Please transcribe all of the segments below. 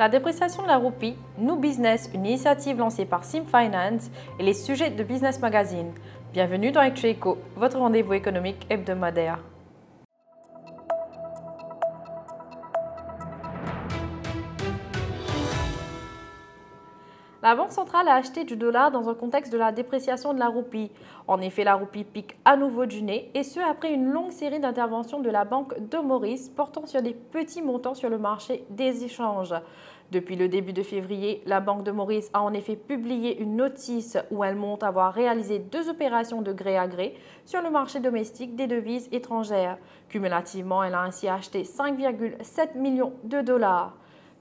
la dépréciation de la roupie, New Business, une initiative lancée par Sim Finance et les sujets de Business Magazine. Bienvenue dans ActuEco, votre rendez-vous économique hebdomadaire. La Banque centrale a acheté du dollar dans un contexte de la dépréciation de la roupie. En effet, la roupie pique à nouveau du nez, et ce après une longue série d'interventions de la Banque de Maurice portant sur des petits montants sur le marché des échanges. Depuis le début de février, la Banque de Maurice a en effet publié une notice où elle montre avoir réalisé 2 opérations de gré à gré sur le marché domestique des devises étrangères. Cumulativement, elle a ainsi acheté 5,7 millions de dollars.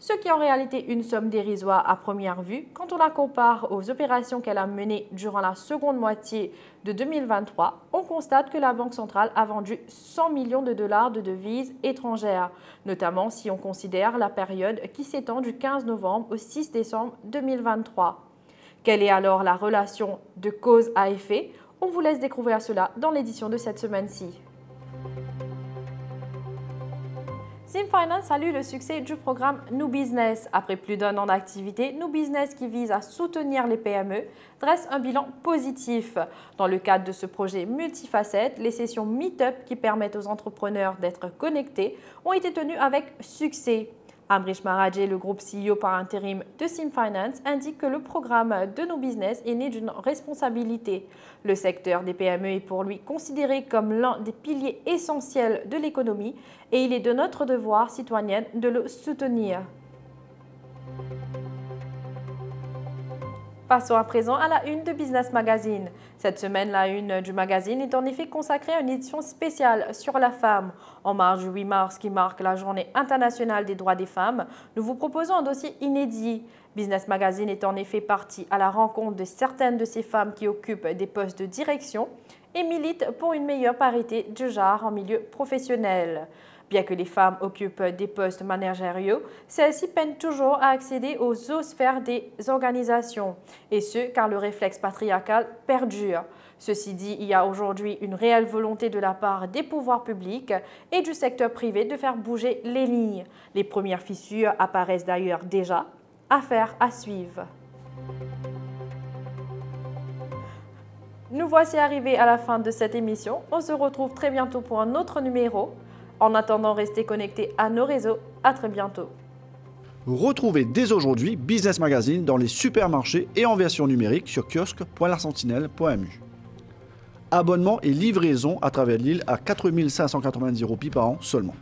Ce qui est en réalité une somme dérisoire à première vue quand on la compare aux opérations qu'elle a menées durant la seconde moitié de 2023. On constate que la Banque centrale a vendu 100 millions de dollars de devises étrangères, notamment si on considère la période qui s'étend du 15 novembre au 6 décembre 2023. Quelle est alors la relation de cause à effet? On vous laisse découvrir cela dans l'édition de cette semaine-ci. Sim Finance salue le succès du programme New Business. Après plus d'un an d'activité, New Business, qui vise à soutenir les PME, dresse un bilan positif. Dans le cadre de ce projet multifacette, les sessions Meetup qui permettent aux entrepreneurs d'être connectés ont été tenues avec succès. Amrish Maradje, le groupe CEO par intérim de Sim Finance, indique que le programme de New Business est né d'une responsabilité. Le secteur des PME est pour lui considéré comme l'un des piliers essentiels de l'économie et il est de notre devoir citoyen de le soutenir. Passons à présent à la une de Business Magazine. Cette semaine, la une du magazine est en effet consacrée à une édition spéciale sur la femme. En marge du 8 mars qui marque la Journée internationale des droits des femmes, nous vous proposons un dossier inédit. Business Magazine est en effet parti à la rencontre de certaines de ces femmes qui occupent des postes de direction et militent pour une meilleure parité du genre en milieu professionnel. Bien que les femmes occupent des postes managériaux, celles-ci peinent toujours à accéder aux hautes sphères des organisations, et ce car le réflexe patriarcal perdure. Ceci dit, il y a aujourd'hui une réelle volonté de la part des pouvoirs publics et du secteur privé de faire bouger les lignes. Les premières fissures apparaissent d'ailleurs déjà. Affaire à suivre. Nous voici arrivés à la fin de cette émission. On se retrouve très bientôt pour un autre numéro. En attendant, restez connectés à nos réseaux. À très bientôt. Retrouvez dès aujourd'hui Business Magazine dans les supermarchés et en version numérique sur kiosque.lasentinelle.mu. Abonnement et livraison à travers l'île à 4 590 roupies par an seulement.